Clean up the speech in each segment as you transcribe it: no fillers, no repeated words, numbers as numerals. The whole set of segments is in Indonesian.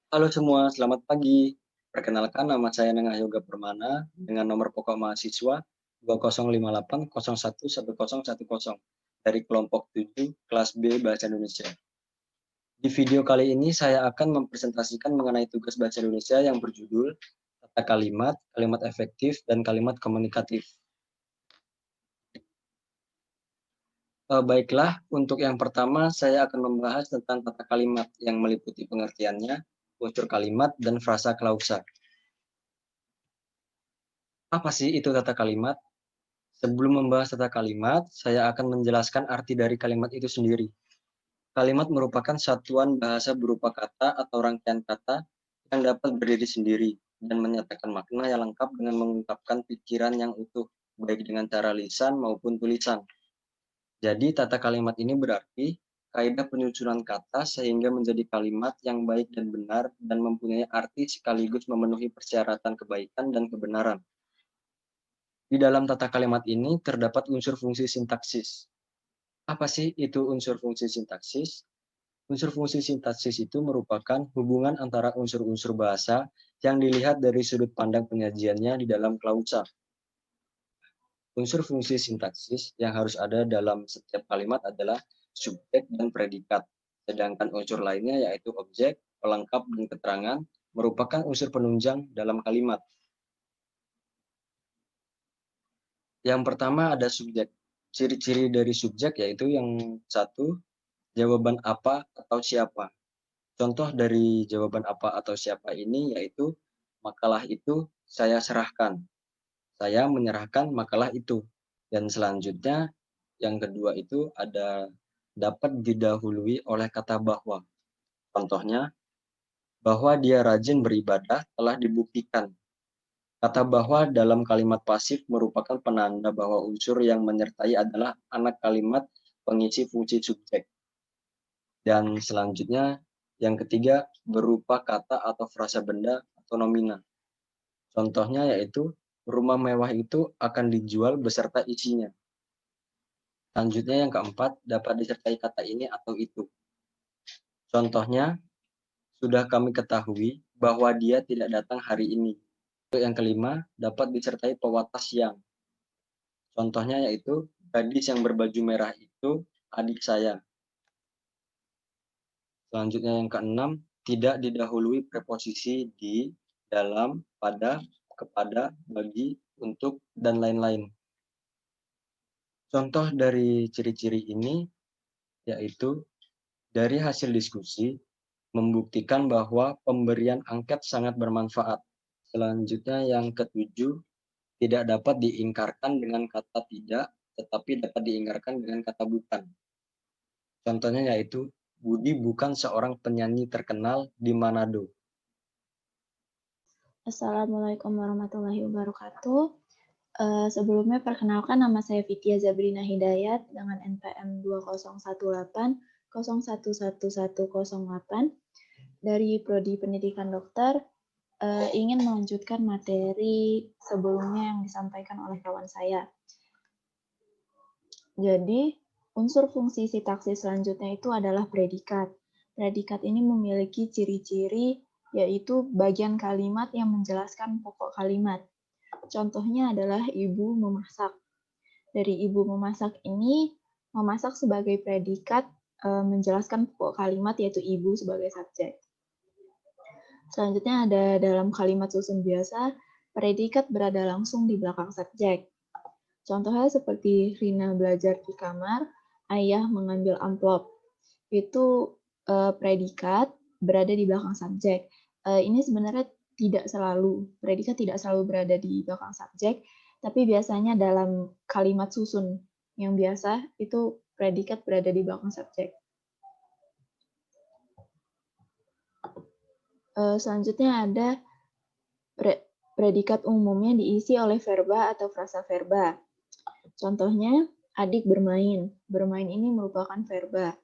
Halo semua, selamat pagi. Perkenalkan nama saya Nengah Yoga Permana dengan nomor pokok mahasiswa 2058011010 dari kelompok 7 kelas B Bahasa Indonesia. Di video kali ini saya akan mempresentasikan mengenai tugas bahasa Indonesia yang berjudul tata kalimat, kalimat efektif, dan kalimat komunikatif. Baiklah, untuk yang pertama saya akan membahas tentang tata kalimat yang meliputi pengertiannya, unsur kalimat, dan frasa klausa. Apa sih itu tata kalimat? Sebelum membahas tata kalimat, saya akan menjelaskan arti dari kalimat itu sendiri. Kalimat merupakan satuan bahasa berupa kata atau rangkaian kata yang dapat berdiri sendiri dan menyatakan makna yang lengkap dengan mengungkapkan pikiran yang utuh, baik dengan cara lisan maupun tulisan. Jadi, tata kalimat ini berarti kaidah penyusunan kata sehingga menjadi kalimat yang baik dan benar dan mempunyai arti sekaligus memenuhi persyaratan kebaikan dan kebenaran. Di dalam tata kalimat ini terdapat unsur fungsi sintaksis. Apa sih itu unsur fungsi sintaksis? Unsur fungsi sintaksis itu merupakan hubungan antara unsur-unsur bahasa yang dilihat dari sudut pandang penyajiannya di dalam klausa. Unsur fungsi sintaksis yang harus ada dalam setiap kalimat adalah subjek dan predikat, sedangkan unsur lainnya yaitu objek, pelengkap, dan keterangan merupakan unsur penunjang dalam kalimat. Yang pertama ada subjek. Ciri-ciri dari subjek yaitu yang satu, jawaban apa atau siapa. Contoh dari jawaban apa atau siapa ini yaitu makalah itu saya serahkan. Saya menyerahkan makalah itu. Dan selanjutnya yang kedua itu ada dapat didahului oleh kata bahwa. Contohnya, bahwa dia rajin beribadah telah dibuktikan. Kata bahwa dalam kalimat pasif merupakan penanda bahwa unsur yang menyertai adalah anak kalimat pengisi fungsi subjek. Dan selanjutnya yang ketiga berupa kata atau frasa benda atau nomina. Contohnya yaitu rumah mewah itu akan dijual beserta isinya. Selanjutnya yang keempat dapat disertai kata ini atau itu. Contohnya sudah kami ketahui bahwa dia tidak datang hari ini. Untuk yang kelima dapat disertai pewatas yang. Contohnya yaitu gadis yang berbaju merah itu adik saya. Selanjutnya yang keenam, tidak didahului preposisi di, dalam, pada, kepada, bagi, untuk, dan lain-lain. Contoh dari ciri-ciri ini yaitu dari hasil diskusi membuktikan bahwa pemberian angket sangat bermanfaat. Selanjutnya yang ketujuh, tidak dapat diingkarkan dengan kata tidak, tetapi dapat diingkarkan dengan kata bukan. Contohnya yaitu Budi bukan seorang penyanyi terkenal di Manado. Assalamualaikum warahmatullahi wabarakatuh. Sebelumnya perkenalkan nama saya Vidya Zabrina Hidayat dengan NPM 201801111108 dari Prodi Pendidikan Dokter. Ingin melanjutkan materi sebelumnya yang disampaikan oleh kawan saya. Jadi, unsur fungsi sintaksis selanjutnya itu adalah predikat. Predikat ini memiliki ciri-ciri yaitu bagian kalimat yang menjelaskan pokok kalimat. Contohnya adalah ibu memasak. Dari ibu memasak ini, memasak sebagai predikat menjelaskan pokok kalimat yaitu ibu sebagai subjek. Selanjutnya ada dalam kalimat susun biasa, predikat berada langsung di belakang subjek. Contohnya seperti Rina belajar di kamar, ayah mengambil amplop. Itu predikat berada di belakang subjek. Ini sebenarnya predikat tidak selalu berada di belakang subjek, tapi biasanya dalam kalimat susun yang biasa itu predikat berada di belakang subjek. Selanjutnya ada predikat umumnya diisi oleh verba atau frasa verba. Contohnya, adik bermain. Bermain ini merupakan verba.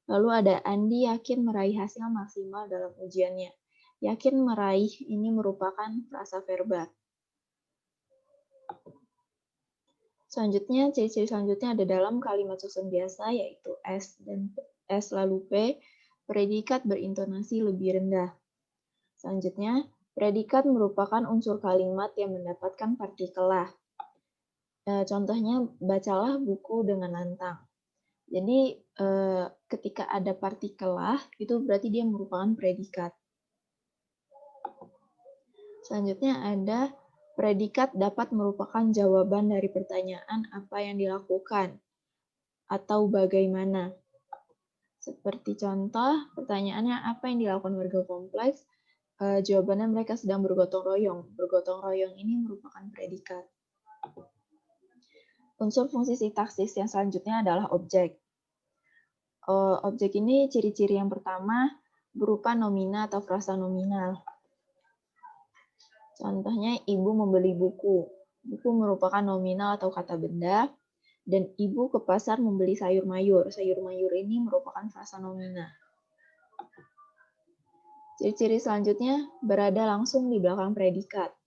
Lalu ada Andi yakin meraih hasil maksimal dalam ujiannya. Yakin meraih ini merupakan frasa verba. Selanjutnya, ciri-ciri selanjutnya ada dalam kalimat susun biasa, yaitu S dan S lalu P, predikat berintonasi lebih rendah. Selanjutnya, predikat merupakan unsur kalimat yang mendapatkan partikelah. Contohnya, bacalah buku dengan lantang. Jadi, ketika ada partikelah, itu berarti dia merupakan predikat. Selanjutnya ada predikat dapat merupakan jawaban dari pertanyaan apa yang dilakukan atau bagaimana. Seperti contoh, pertanyaannya apa yang dilakukan warga kompleks? Jawabannya mereka sedang bergotong royong. Bergotong royong ini merupakan predikat. Unsur fungsi sintaksis yang selanjutnya adalah objek. Objek ini ciri-ciri yang pertama berupa nomina atau frasa nominal. Contohnya, ibu membeli buku. Buku merupakan nominal atau kata benda, dan ibu ke pasar membeli sayur mayur. Sayur mayur ini merupakan frasa nominal. Ciri-ciri selanjutnya berada langsung di belakang predikat.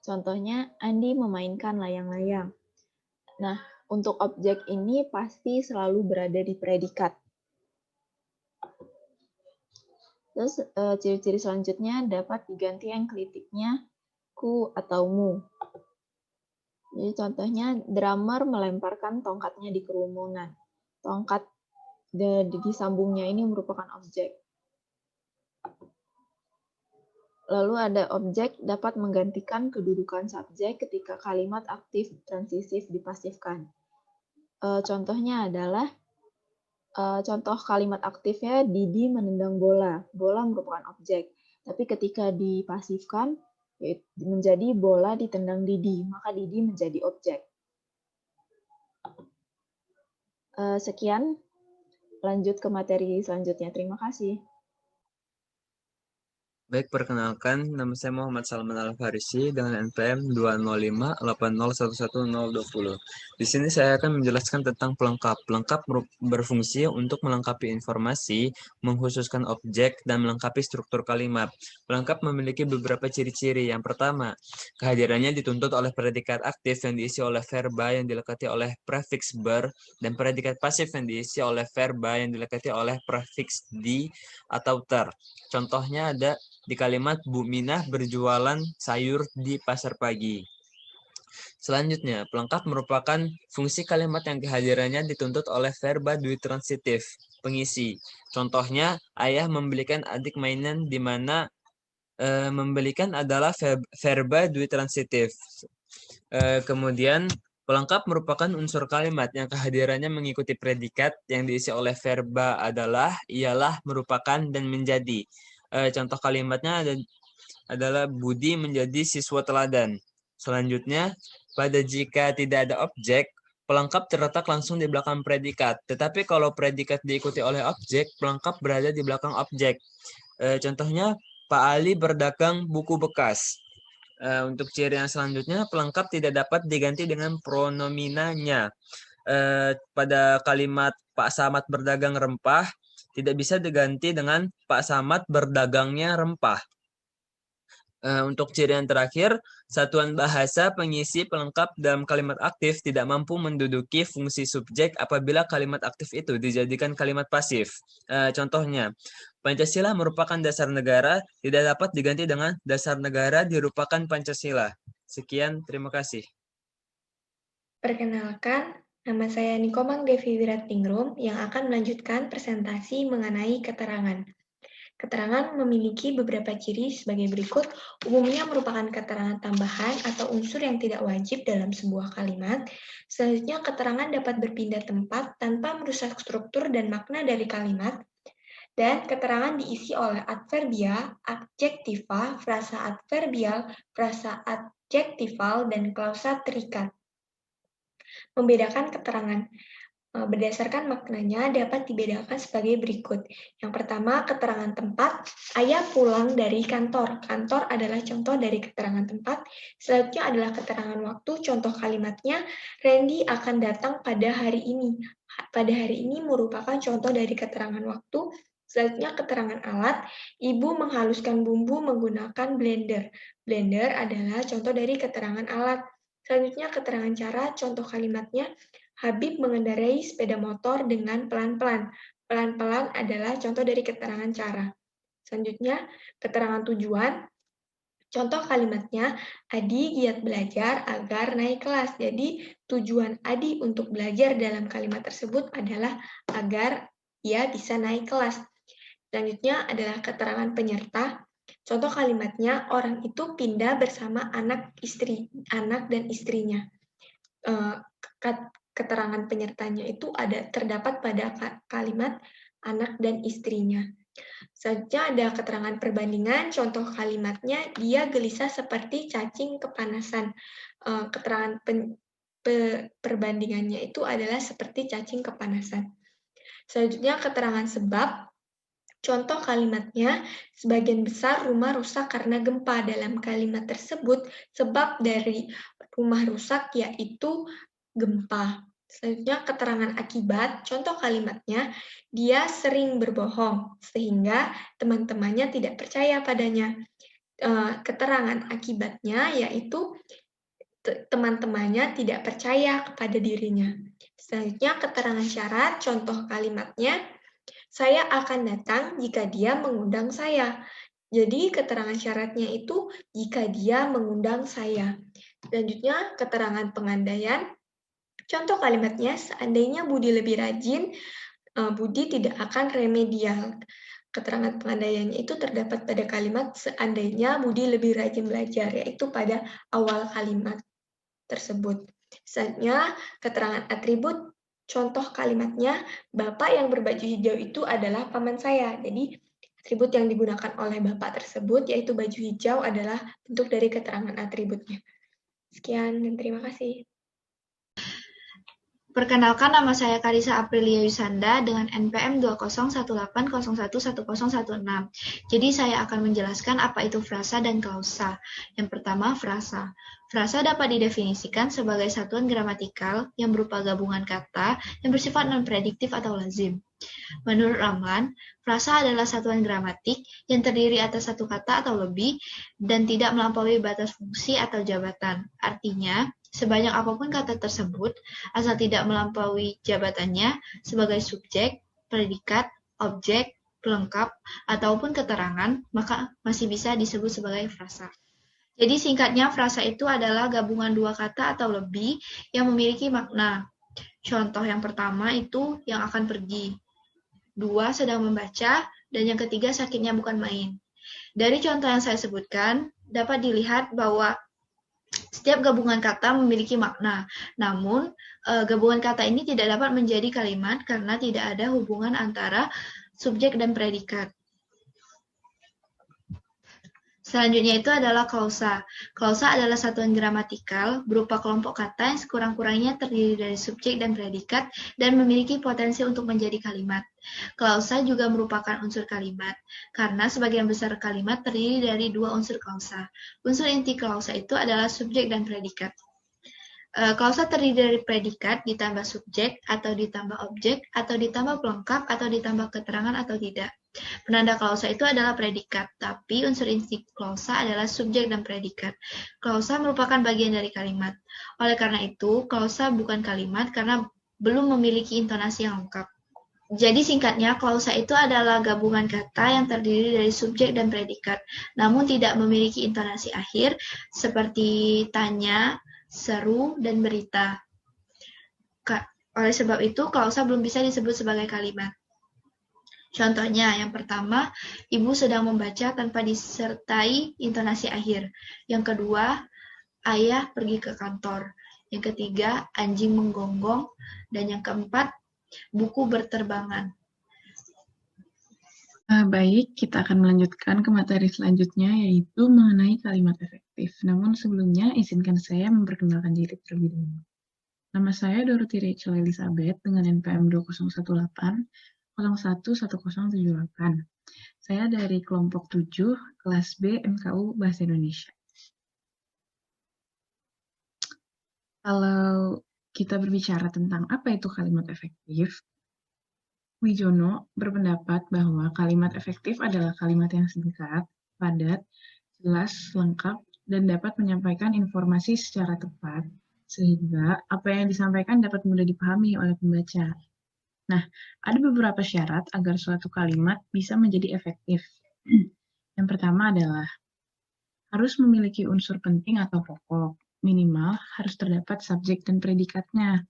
Contohnya, Andi memainkan layang-layang. Nah, untuk objek ini pasti selalu berada di predikat. Terus ciri-ciri selanjutnya dapat diganti enklitiknya ku atau mu. Jadi contohnya, drummer melemparkan tongkatnya di kerumunan. Tongkat disambungnya ini merupakan objek. Lalu ada objek dapat menggantikan kedudukan subjek ketika kalimat aktif transisif dipasifkan. Contohnya adalah, contoh kalimat aktifnya Didi menendang bola. Bola merupakan objek. Tapi ketika dipasifkan, menjadi bola ditendang Didi, maka Didi menjadi objek. Sekian, lanjut ke materi selanjutnya. Terima kasih. Baik, perkenalkan, nama saya Muhammad Salman Al-Farisi dengan NPM 20580111020. Di sini saya akan menjelaskan tentang pelengkap. Pelengkap berfungsi untuk melengkapi informasi, mengkhususkan objek, dan melengkapi struktur kalimat. Pelengkap memiliki beberapa ciri-ciri. Yang pertama, kehadirannya dituntut oleh predikat aktif yang diisi oleh verba yang dilekati oleh prefiks ber, dan predikat pasif yang diisi oleh verba yang dilekati oleh prefiks di atau ter. Contohnya ada di kalimat Bu Minah berjualan sayur di pasar pagi. Selanjutnya, pelengkap merupakan fungsi kalimat yang kehadirannya dituntut oleh verba dwitransitif, pengisi. Contohnya, ayah membelikan adik mainan di mana membelikan adalah verba dwitransitif. Kemudian, pelengkap merupakan unsur kalimat yang kehadirannya mengikuti predikat yang diisi oleh verba adalah, ialah, merupakan, dan menjadi. Contoh kalimatnya adalah Budi menjadi siswa teladan. Selanjutnya, pada jika tidak ada objek, pelengkap terletak langsung di belakang predikat. Tetapi kalau predikat diikuti oleh objek, pelengkap berada di belakang objek. Contohnya, Pak Ali berdagang buku bekas. Untuk ciri yang selanjutnya, pelengkap tidak dapat diganti dengan pronominanya. Pada kalimat Pak Samad berdagang rempah, tidak bisa diganti dengan Pak Samad berdagangnya rempah. Untuk ciri yang terakhir, satuan bahasa pengisi pelengkap dalam kalimat aktif tidak mampu menduduki fungsi subjek apabila kalimat aktif itu dijadikan kalimat pasif. Contohnya, Pancasila merupakan dasar negara, tidak dapat diganti dengan dasar negara dirupakan Pancasila. Sekian, terima kasih. Perkenalkan, nama saya Nikomang Devi Wiratningrum yang akan melanjutkan presentasi mengenai keterangan. Keterangan memiliki beberapa ciri sebagai berikut, umumnya merupakan keterangan tambahan atau unsur yang tidak wajib dalam sebuah kalimat. Selanjutnya, keterangan dapat berpindah tempat tanpa merusak struktur dan makna dari kalimat. Dan keterangan diisi oleh adverbia, adjektiva, frasa adverbial, frasa adjektival, dan klausa terikat. Membedakan keterangan berdasarkan maknanya dapat dibedakan sebagai berikut. Yang pertama, keterangan tempat. Ayah pulang dari kantor. Kantor adalah contoh dari keterangan tempat. Selanjutnya adalah keterangan waktu. Contoh kalimatnya, Randy akan datang pada hari ini. Pada hari ini merupakan contoh dari keterangan waktu. Selanjutnya keterangan alat. Ibu menghaluskan bumbu menggunakan blender. Blender adalah contoh dari keterangan alat. Selanjutnya keterangan cara, contoh kalimatnya, Habib mengendarai sepeda motor dengan pelan-pelan. pelan-pelan adalah contoh dari keterangan cara. Selanjutnya, keterangan tujuan. Contoh kalimatnya, Adi giat belajar agar naik kelas. Jadi, tujuan Adi untuk belajar dalam kalimat tersebut adalah agar ia bisa naik kelas. Selanjutnya adalah keterangan penyerta. Contoh kalimatnya, orang itu pindah bersama anak dan istrinya. Keterangan penyertanya itu terdapat pada kalimat anak dan istrinya. Selanjutnya ada keterangan perbandingan, contoh kalimatnya, dia gelisah seperti cacing kepanasan. Keterangan perbandingannya itu adalah seperti cacing kepanasan. Selanjutnya keterangan sebab, contoh kalimatnya, sebagian besar rumah rusak karena gempa. Dalam kalimat tersebut, sebab dari rumah rusak yaitu gempa. Selanjutnya keterangan akibat, contoh kalimatnya, dia sering berbohong sehingga teman-temannya tidak percaya padanya. Keterangan akibatnya yaitu teman-temannya tidak percaya kepada dirinya. Selanjutnya keterangan syarat, contoh kalimatnya, saya akan datang jika dia mengundang saya. Jadi keterangan syaratnya itu jika dia mengundang saya. Selanjutnya keterangan pengandaian, contoh kalimatnya, seandainya Budi lebih rajin, Budi tidak akan remedial. Keterangan pengandaiannya itu terdapat pada kalimat seandainya Budi lebih rajin belajar, yaitu pada awal kalimat tersebut. Selanjutnya, keterangan atribut, contoh kalimatnya, Bapak yang berbaju hijau itu adalah paman saya. Jadi, atribut yang digunakan oleh Bapak tersebut, yaitu baju hijau, adalah bentuk dari keterangan atributnya. Sekian, dan terima kasih. Perkenalkan, nama saya Karisa Aprilia Yusanda dengan NPM 201801101016. Jadi saya akan menjelaskan apa itu frasa dan klausa. Yang pertama, frasa. Frasa dapat didefinisikan sebagai satuan gramatikal yang berupa gabungan kata yang bersifat non-prediktif atau lazim. Menurut Ramlan, frasa adalah satuan gramatik yang terdiri atas satu kata atau lebih dan tidak melampaui batas fungsi atau jabatan. Artinya, sebanyak apapun kata tersebut, asal tidak melampaui jabatannya sebagai subjek, predikat, objek, pelengkap, ataupun keterangan, maka masih bisa disebut sebagai frasa. Jadi singkatnya, frasa itu adalah gabungan dua kata atau lebih yang memiliki makna. Contoh yang pertama itu yang akan pergi. Dua sedang membaca, dan yang ketiga sakitnya bukan main. Dari contoh yang saya sebutkan, dapat dilihat bahwa setiap gabungan kata memiliki makna, namun gabungan kata ini tidak dapat menjadi kalimat karena tidak ada hubungan antara subjek dan predikat. Selanjutnya itu adalah klausa. Klausa adalah satuan gramatikal berupa kelompok kata yang sekurang-kurangnya terdiri dari subjek dan predikat dan memiliki potensi untuk menjadi kalimat. Klausa juga merupakan unsur kalimat, karena sebagian besar kalimat terdiri dari dua unsur klausa. Unsur inti klausa itu adalah subjek dan predikat. Klausa terdiri dari predikat ditambah subjek atau ditambah objek atau ditambah pelengkap atau ditambah keterangan atau tidak. Penanda klausa itu adalah predikat, tapi unsur inti klausa adalah subjek dan predikat. Klausa merupakan bagian dari kalimat. Oleh karena itu, klausa bukan kalimat karena belum memiliki intonasi yang lengkap. Jadi singkatnya, klausa itu adalah gabungan kata yang terdiri dari subjek dan predikat, namun tidak memiliki intonasi akhir seperti tanya, seru, dan berita. Oleh sebab itu, klausa belum bisa disebut sebagai kalimat. Contohnya, yang pertama, ibu sedang membaca tanpa disertai intonasi akhir. Yang kedua, ayah pergi ke kantor. Yang ketiga, anjing menggonggong. Dan yang keempat, buku berterbangan. Baik, kita akan melanjutkan ke materi selanjutnya, yaitu mengenai kalimat efektif. Namun sebelumnya, izinkan saya memperkenalkan diri terlebih dahulu. Nama saya Dorothy Rachel Elizabeth dengan NPM 2018-011078. Saya dari kelompok 7, kelas B MKU Bahasa Indonesia. Kalau kita berbicara tentang apa itu kalimat efektif, Wijono berpendapat bahwa kalimat efektif adalah kalimat yang singkat, padat, jelas, lengkap, dan dapat menyampaikan informasi secara tepat, sehingga apa yang disampaikan dapat mudah dipahami oleh pembaca. Nah, ada beberapa syarat agar suatu kalimat bisa menjadi efektif. Yang pertama adalah harus memiliki unsur penting atau pokok. Minimal harus terdapat subjek dan predikatnya.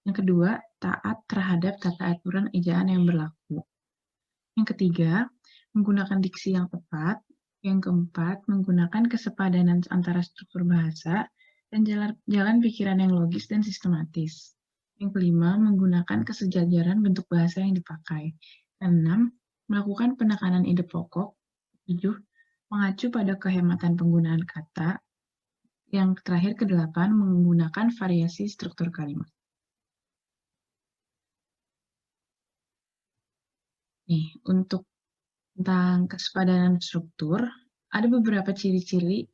Yang kedua, taat terhadap tata aturan ejaan yang berlaku. Yang ketiga, menggunakan diksi yang tepat. Yang keempat, menggunakan kesepadanan antara struktur bahasa dan jalan pikiran yang logis dan sistematis. Yang kelima, menggunakan kesejajaran bentuk bahasa yang dipakai. Keenam, melakukan penekanan ide pokok. 7, mengacu pada kehematan penggunaan kata. Yang terakhir ke-8, menggunakan variasi struktur kalimat. Nih, untuk tentang kesepadanan struktur, ada beberapa ciri-ciri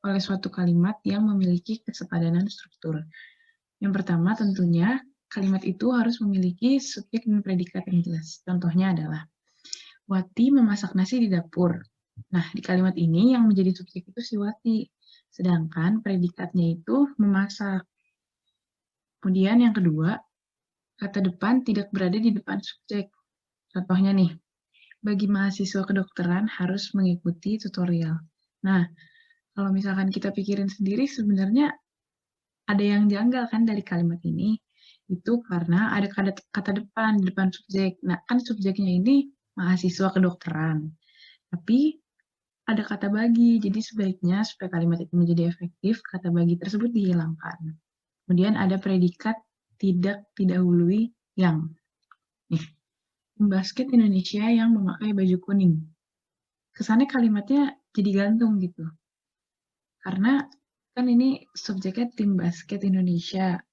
oleh suatu kalimat yang memiliki kesepadanan struktur. Yang pertama tentunya, kalimat itu harus memiliki subjek dan predikat yang jelas. Contohnya adalah, Wati memasak nasi di dapur. Nah, di kalimat ini yang menjadi subjek itu si Wati. Sedangkan predikatnya itu memasak. Kemudian yang kedua, kata depan tidak berada di depan subjek. Contohnya nih, bagi mahasiswa kedokteran harus mengikuti tutorial. Nah, kalau misalkan kita pikirin sendiri, sebenarnya ada yang janggal kan dari kalimat ini. Itu karena ada kata depan di depan subjek. Nah, kan subjeknya ini mahasiswa kedokteran. Tapi ada kata bagi, jadi sebaiknya supaya kalimat itu menjadi efektif, kata bagi tersebut dihilangkan. Kemudian ada predikat tidak didahului yang. Nih, tim basket Indonesia yang memakai baju kuning. Kesannya kalimatnya jadi gantung gitu. Karena kan ini subjeknya tim basket Indonesia.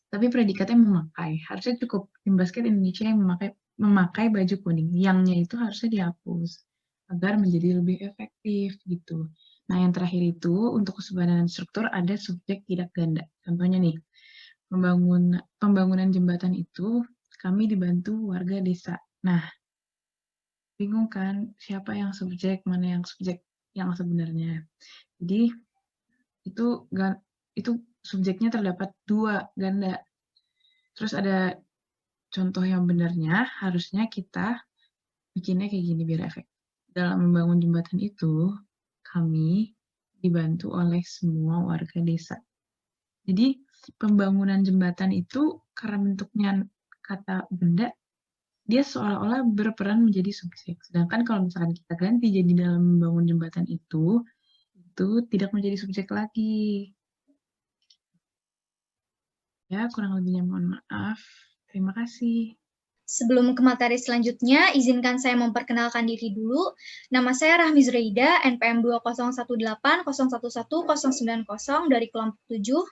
Tapi predikatnya memakai. Harusnya cukup tim basket Indonesia yang memakai baju kuning. Yang-nya itu harusnya dihapus agar menjadi lebih efektif gitu. Nah, yang terakhir itu untuk kesepadanan struktur ada subjek tidak ganda. Contohnya nih, pembangunan jembatan itu kami dibantu warga desa. Nah, bingung kan siapa yang subjek, mana yang subjek yang sebenarnya. Jadi itu subjeknya terdapat 2 ganda. Terus ada contoh yang benarnya, harusnya kita bikinnya kayak gini biar efektif. Dalam membangun jembatan itu, kami dibantu oleh semua warga desa. Jadi, pembangunan jembatan itu karena bentuknya kata benda, dia seolah-olah berperan menjadi subjek. Sedangkan kalau misalkan kita ganti jadi dalam membangun jembatan itu tidak menjadi subjek lagi. Ya, kurang lebihnya mohon maaf. Terima kasih. Sebelum ke materi selanjutnya, izinkan saya memperkenalkan diri dulu. Nama saya Rahmi Zuraida, NPM 20180110090 dari kelompok 7.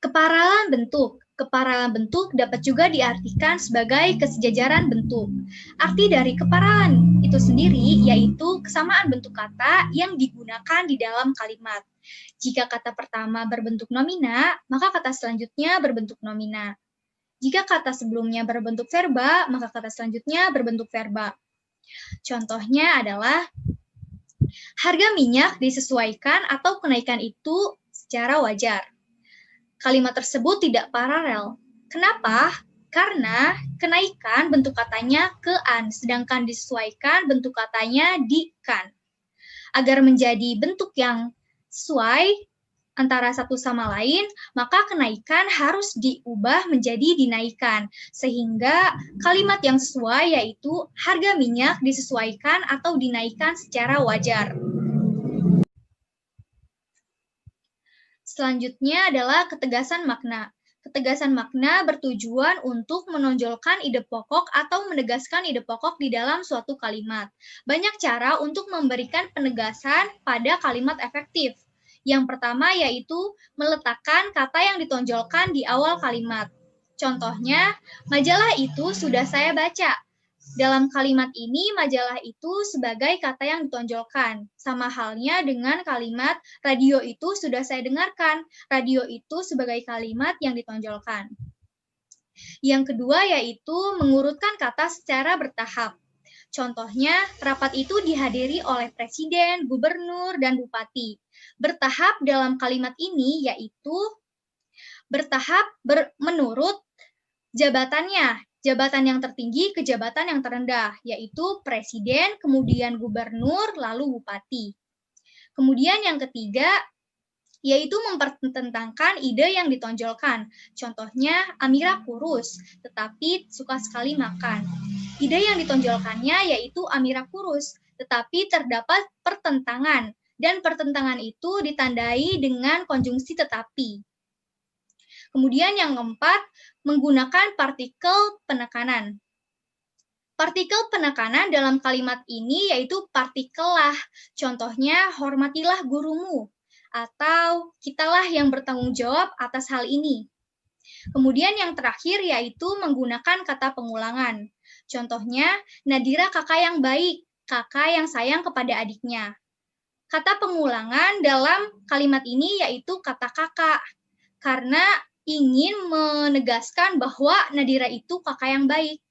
Keparalan bentuk. Keparalan bentuk dapat juga diartikan sebagai kesejajaran bentuk. Arti dari keparalan itu sendiri yaitu kesamaan bentuk kata yang digunakan di dalam kalimat. Jika kata pertama berbentuk nomina, maka kata selanjutnya berbentuk nomina. Jika kata sebelumnya berbentuk verba, maka kata selanjutnya berbentuk verba. Contohnya adalah harga minyak disesuaikan atau kenaikan itu secara wajar. Kalimat tersebut tidak paralel. Kenapa? Karena kenaikan bentuk katanya ke an, sedangkan disesuaikan bentuk katanya di kan. Agar menjadi bentuk yang sesuai antara satu sama lain, maka kenaikan harus diubah menjadi dinaikkan. Sehingga kalimat yang sesuai yaitu harga minyak disesuaikan atau dinaikkan secara wajar. Selanjutnya adalah ketegasan makna. Ketegasan makna bertujuan untuk menonjolkan ide pokok atau menegaskan ide pokok di dalam suatu kalimat. Banyak cara untuk memberikan penegasan pada kalimat efektif. Yang pertama yaitu meletakkan kata yang ditonjolkan di awal kalimat. Contohnya, majalah itu sudah saya baca. Dalam kalimat ini, majalah itu sebagai kata yang ditonjolkan. Sama halnya dengan kalimat radio itu sudah saya dengarkan. Radio itu sebagai kalimat yang ditonjolkan. Yang kedua yaitu mengurutkan kata secara bertahap. Contohnya, rapat itu dihadiri oleh presiden, gubernur, dan bupati. Bertahap dalam kalimat ini yaitu bertahap menurut Jabatannya, jabatan yang tertinggi ke jabatan yang terendah, yaitu presiden, kemudian gubernur, lalu bupati. Kemudian yang ketiga, yaitu mempertentangkan ide yang ditonjolkan. Contohnya, Amira kurus, tetapi suka sekali makan. Ide yang ditonjolkannya yaitu Amira kurus, tetapi terdapat pertentangan, dan pertentangan itu ditandai dengan konjungsi tetapi. Kemudian yang keempat, menggunakan partikel penekanan. Partikel penekanan dalam kalimat ini yaitu partikel lah. Contohnya, hormatilah gurumu, atau kitalah yang bertanggung jawab atas hal ini. Kemudian yang terakhir yaitu menggunakan kata pengulangan. Contohnya, Nadira kakak yang baik, kakak yang sayang kepada adiknya. Kata pengulangan dalam kalimat ini yaitu kata kakak, karena ingin menegaskan bahwa Nadira itu kakak yang baik.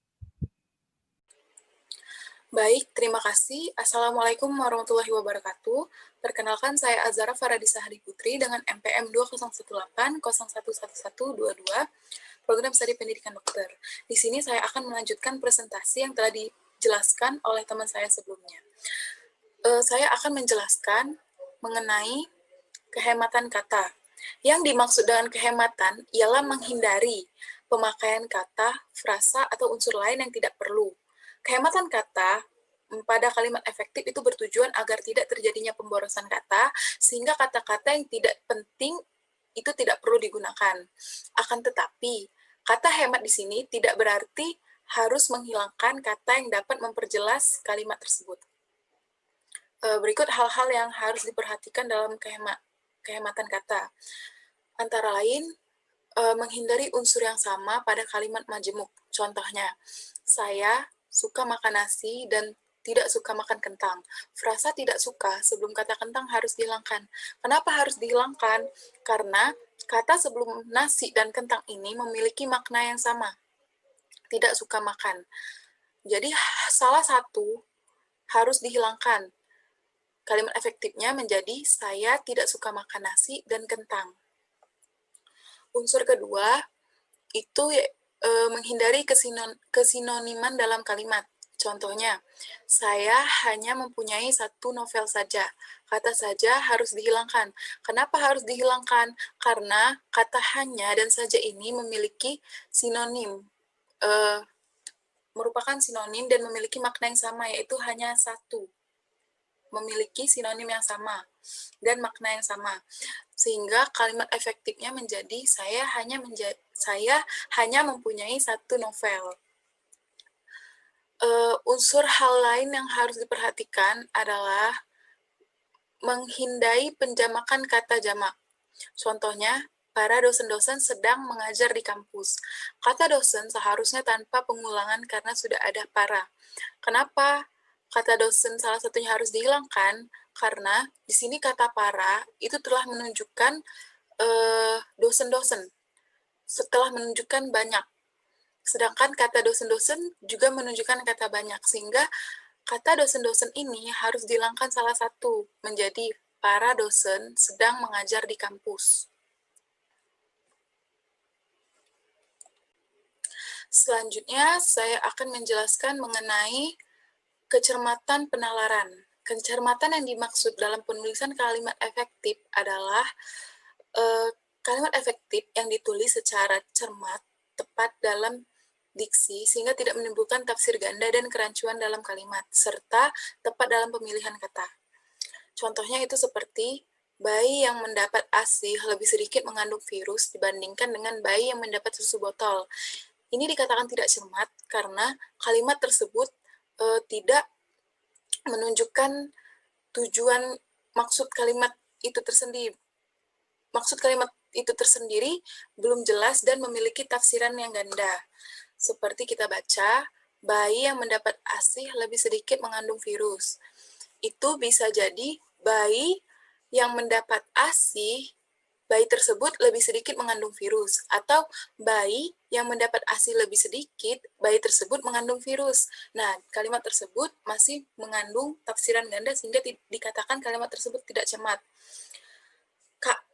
Baik, terima kasih. Assalamualaikum warahmatullahi wabarakatuh. Perkenalkan, saya Azhara Faradisa Hadi Putri dengan MPM 2018-011122, Program Studi Pendidikan Dokter. Di sini saya akan melanjutkan presentasi yang telah dijelaskan oleh teman saya sebelumnya. Saya akan menjelaskan mengenai kehematan kata. Yang dimaksud dengan kehematan ialah menghindari pemakaian kata, frasa, atau unsur lain yang tidak perlu. Kehematan kata pada kalimat efektif itu bertujuan agar tidak terjadinya pemborosan kata, sehingga kata-kata yang tidak penting itu tidak perlu digunakan. Akan tetapi, kata hemat di sini tidak berarti harus menghilangkan kata yang dapat memperjelas kalimat tersebut. Berikut hal-hal yang harus diperhatikan dalam kehematan kata. Antara lain, menghindari unsur yang sama pada kalimat majemuk. Contohnya, saya suka makan nasi dan tidak suka makan kentang. Frasa tidak suka sebelum kata kentang harus dihilangkan. Kenapa harus dihilangkan? Karena kata sebelum nasi dan kentang ini memiliki makna yang sama. Tidak suka makan. Jadi salah satu harus dihilangkan. Kalimat efektifnya menjadi saya tidak suka makan nasi dan kentang. Unsur kedua itu menghindari kesinoniman dalam kalimat. Contohnya, saya hanya mempunyai satu novel saja. Kata saja harus dihilangkan. Kenapa harus dihilangkan? Karena kata hanya dan saja ini memiliki sinonim, merupakan sinonim dan memiliki makna yang sama, yaitu hanya satu. Memiliki sinonim yang sama dan makna yang sama. Sehingga kalimat efektifnya menjadi saya hanya mempunyai satu novel. Unsur hal lain yang harus diperhatikan adalah menghindari penjamakan kata jamak. Contohnya, para dosen-dosen sedang mengajar di kampus. Kata dosen seharusnya tanpa pengulangan karena sudah ada para. Kenapa kata dosen salah satunya harus dihilangkan? Karena di sini kata para itu telah menunjukkan dosen-dosen setelah menunjukkan banyak. Sedangkan kata dosen-dosen juga menunjukkan kata banyak, sehingga kata dosen-dosen ini harus dihilangkan salah satu, menjadi para dosen sedang mengajar di kampus. Selanjutnya, saya akan menjelaskan mengenai kecermatan penalaran. Kecermatan yang dimaksud dalam penulisan kalimat efektif adalah kalimat efektif yang ditulis secara cermat, tepat dalam diksi, sehingga tidak menimbulkan tafsir ganda dan kerancuan dalam kalimat, serta tepat dalam pemilihan kata. Contohnya itu seperti, bayi yang mendapat ASI lebih sedikit mengandung virus dibandingkan dengan bayi yang mendapat susu botol. Ini dikatakan tidak cermat karena kalimat tersebut tidak menunjukkan tujuan maksud kalimat itu tersendiri. Maksud kalimat itu tersendiri belum jelas dan memiliki tafsiran yang ganda. Seperti kita baca, bayi yang mendapat ASI lebih sedikit mengandung virus. Itu bisa jadi bayi yang mendapat ASI, bayi tersebut lebih sedikit mengandung virus. Atau bayi yang mendapat ASI lebih sedikit, bayi tersebut mengandung virus. Nah, kalimat tersebut masih mengandung tafsiran ganda sehingga dikatakan kalimat tersebut tidak cermat.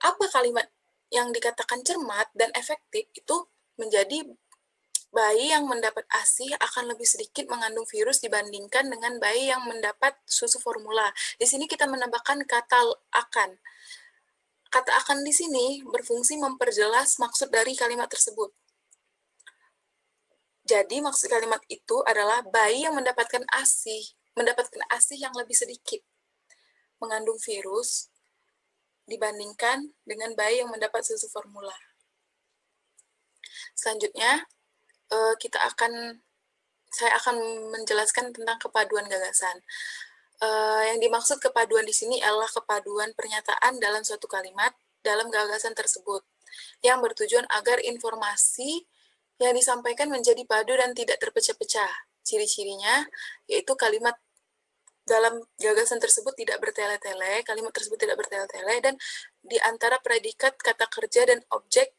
Apa kalimat yang dikatakan cermat dan efektif itu menjadi bayi yang mendapat ASI akan lebih sedikit mengandung virus dibandingkan dengan bayi yang mendapat susu formula. Di sini kita menambahkan kata akan. Kata akan di sini berfungsi memperjelas maksud dari kalimat tersebut. Jadi maksud kalimat itu adalah bayi yang mendapatkan ASI yang lebih sedikit mengandung virus dibandingkan dengan bayi yang mendapat susu formula. Selanjutnya, saya akan menjelaskan tentang kepaduan gagasan. Yang dimaksud kepaduan di sini adalah kepaduan pernyataan dalam suatu kalimat dalam gagasan tersebut, yang bertujuan agar informasi yang disampaikan menjadi padu dan tidak terpecah-pecah. Ciri-cirinya yaitu kalimat dalam gagasan tersebut tidak bertele-tele, dan di antara predikat, kata kerja, dan objek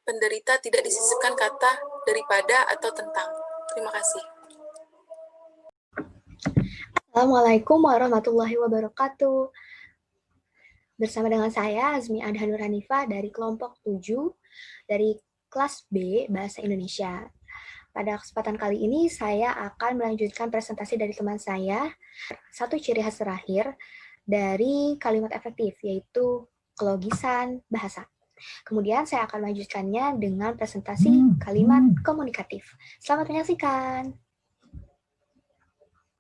penderita tidak disisipkan kata daripada atau tentang. Terima kasih. Assalamualaikum warahmatullahi wabarakatuh. Bersama dengan saya, Azmi Adha Nur Hanifah dari kelompok 7 dari kelas B Bahasa Indonesia. Pada kesempatan kali ini, saya akan melanjutkan presentasi dari teman saya, satu ciri khas terakhir dari kalimat efektif, yaitu kelogisan bahasa. Kemudian saya akan melanjutkannya dengan presentasi kalimat komunikatif. Selamat menyaksikan.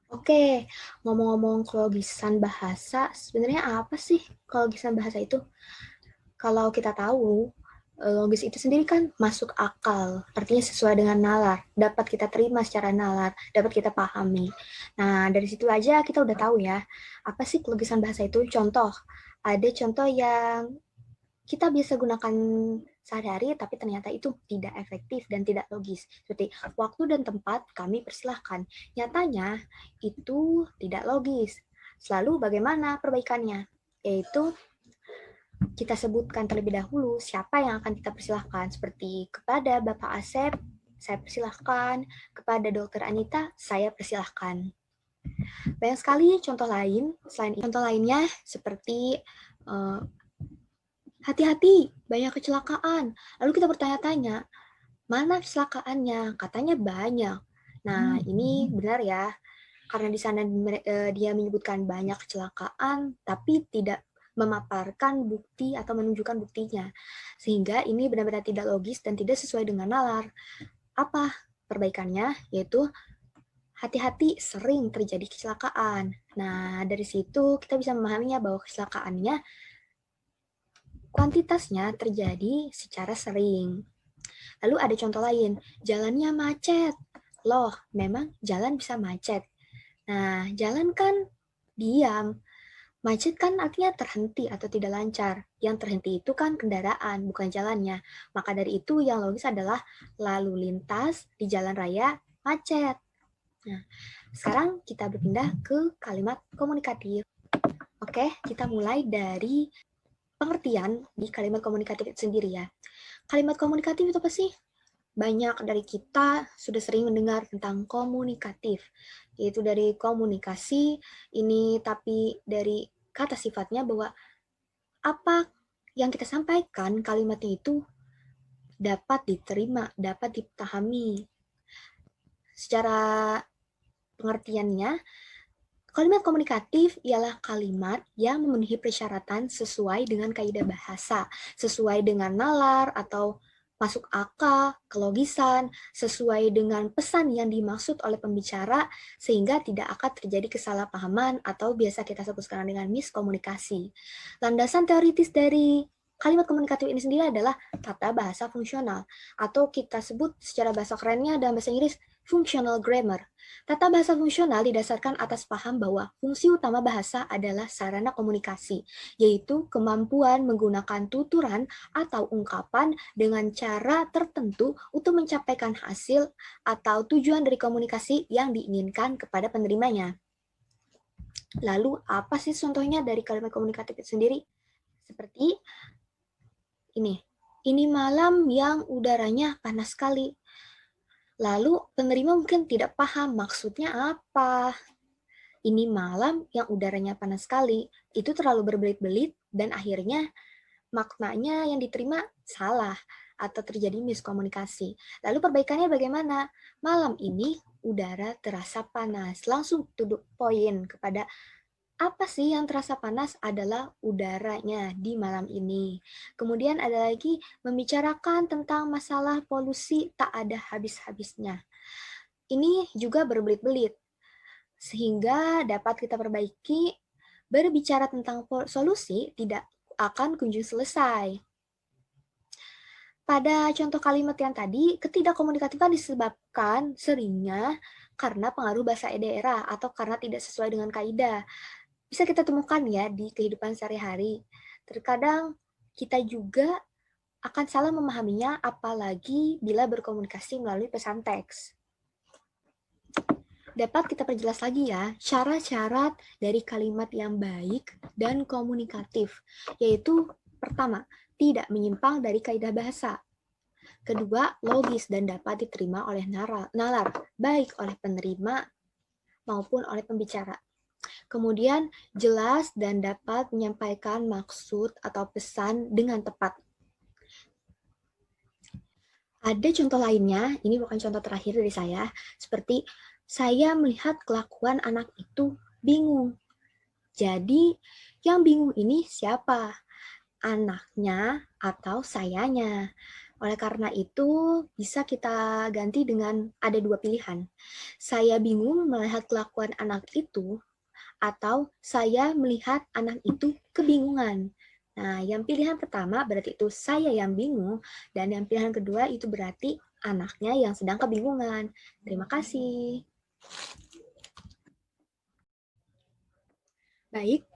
Oke, ngomong-ngomong kelogisan bahasa, sebenarnya apa sih kelogisan bahasa itu? Kalau kita tahu, logis itu sendiri kan masuk akal, artinya sesuai dengan nalar, dapat kita terima secara nalar, dapat kita pahami. Nah, dari situ aja kita udah tahu ya, apa sih kelogisan bahasa itu? Contoh, ada contoh yang kita biasa gunakan sehari-hari, tapi ternyata itu tidak efektif dan tidak logis. Seperti waktu dan tempat kami persilahkan. Nyatanya itu tidak logis. Lalu bagaimana perbaikannya? Yaitu kita sebutkan terlebih dahulu siapa yang akan kita persilahkan. Seperti kepada Bapak Asep, saya persilahkan. Kepada Dokter Anita, saya persilahkan. Banyak sekali contoh lain. Selain contoh lainnya seperti hati-hati, banyak kecelakaan. Lalu kita bertanya-tanya, mana kecelakaannya? Katanya banyak. Nah, ini benar ya. Karena di sana dia menyebutkan banyak kecelakaan, tapi tidak memaparkan bukti atau menunjukkan buktinya. Sehingga ini benar-benar tidak logis dan tidak sesuai dengan nalar. Apa perbaikannya? Yaitu hati-hati sering terjadi kecelakaan. Nah, dari situ kita bisa memahaminya bahwa kecelakaannya kuantitasnya terjadi secara sering. Lalu ada contoh lain, jalannya macet. Loh, memang jalan bisa macet. Nah, jalan kan diam. Macet kan artinya terhenti atau tidak lancar. Yang terhenti itu kan kendaraan, bukan jalannya. Maka dari itu yang logis adalah lalu lintas di jalan raya macet. Nah, sekarang kita berpindah ke kalimat komunikatif. Oke, kita mulai dari pengertian di kalimat komunikatif itu sendiri ya. Kalimat komunikatif itu apa sih? Banyak dari kita sudah sering mendengar tentang komunikatif, yaitu dari komunikasi, ini tapi dari kata sifatnya bahwa apa yang kita sampaikan kalimatnya itu dapat diterima, dapat dipahami. Secara pengertiannya, kalimat komunikatif ialah kalimat yang memenuhi persyaratan sesuai dengan kaidah bahasa, sesuai dengan nalar atau masuk akal, kelogisan, sesuai dengan pesan yang dimaksud oleh pembicara, sehingga tidak akan terjadi kesalahpahaman atau biasa kita sebut sekarang dengan miskomunikasi. Landasan teoritis dari kalimat komunikatif ini sendiri adalah tata bahasa fungsional, atau kita sebut secara bahasa kerennya dalam bahasa Inggris, functional grammar. Tata bahasa fungsional didasarkan atas paham bahwa fungsi utama bahasa adalah sarana komunikasi, yaitu kemampuan menggunakan tuturan atau ungkapan dengan cara tertentu untuk mencapaikan hasil atau tujuan dari komunikasi yang diinginkan kepada penerimanya. Lalu, apa sih contohnya dari kalimat komunikatif itu sendiri? Seperti ini malam yang udaranya panas sekali. Lalu penerima mungkin tidak paham maksudnya apa. Ini malam yang udaranya panas sekali, itu terlalu berbelit-belit dan akhirnya maknanya yang diterima salah. atau terjadi miskomunikasi. Lalu perbaikannya bagaimana? Malam ini udara terasa panas. Langsung to the point kepada apa sih yang terasa panas adalah udaranya di malam ini. Kemudian ada lagi membicarakan tentang masalah polusi tak ada habis-habisnya. Ini juga berbelit-belit, sehingga dapat kita perbaiki. Berbicara tentang solusi tidak akan kunjung selesai. Pada contoh kalimat yang tadi, ketidakkomunikatifan disebabkan seringnya karena pengaruh bahasa daerah atau karena tidak sesuai dengan kaidah. Bisa kita temukan ya di kehidupan sehari-hari. Terkadang kita juga akan salah memahaminya, apalagi bila berkomunikasi melalui pesan teks. Dapat kita perjelas lagi ya, syarat-syarat dari kalimat yang baik dan komunikatif, yaitu pertama, tidak menyimpang dari kaidah bahasa. Kedua, logis dan dapat diterima oleh nalar, baik oleh penerima maupun oleh pembicara. Kemudian, jelas dan dapat menyampaikan maksud atau pesan dengan tepat. Ada contoh lainnya, ini bukan contoh terakhir dari saya, seperti saya melihat kelakuan anak itu bingung. Jadi, yang bingung ini siapa? Anaknya atau sayanya? Oleh karena itu, bisa kita ganti dengan ada dua pilihan. Saya bingung melihat kelakuan anak itu, atau saya melihat anak itu kebingungan. Nah, yang pilihan pertama berarti itu saya yang bingung, dan yang pilihan kedua itu berarti anaknya yang sedang kebingungan. Terima kasih. Baik,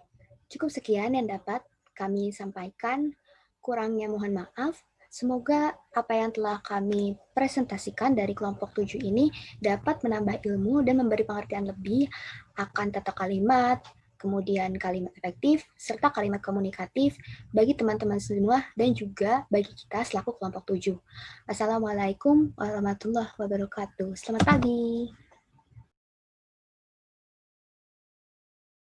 cukup sekian yang dapat kami sampaikan. Kurangnya mohon maaf. Semoga apa yang telah kami presentasikan dari kelompok 7 ini dapat menambah ilmu dan memberi pengertian lebih akan tata kalimat, kemudian kalimat efektif, serta kalimat komunikatif bagi teman-teman semua dan juga bagi kita selaku kelompok 7. Wassalamualaikum warahmatullahi wabarakatuh. Selamat pagi.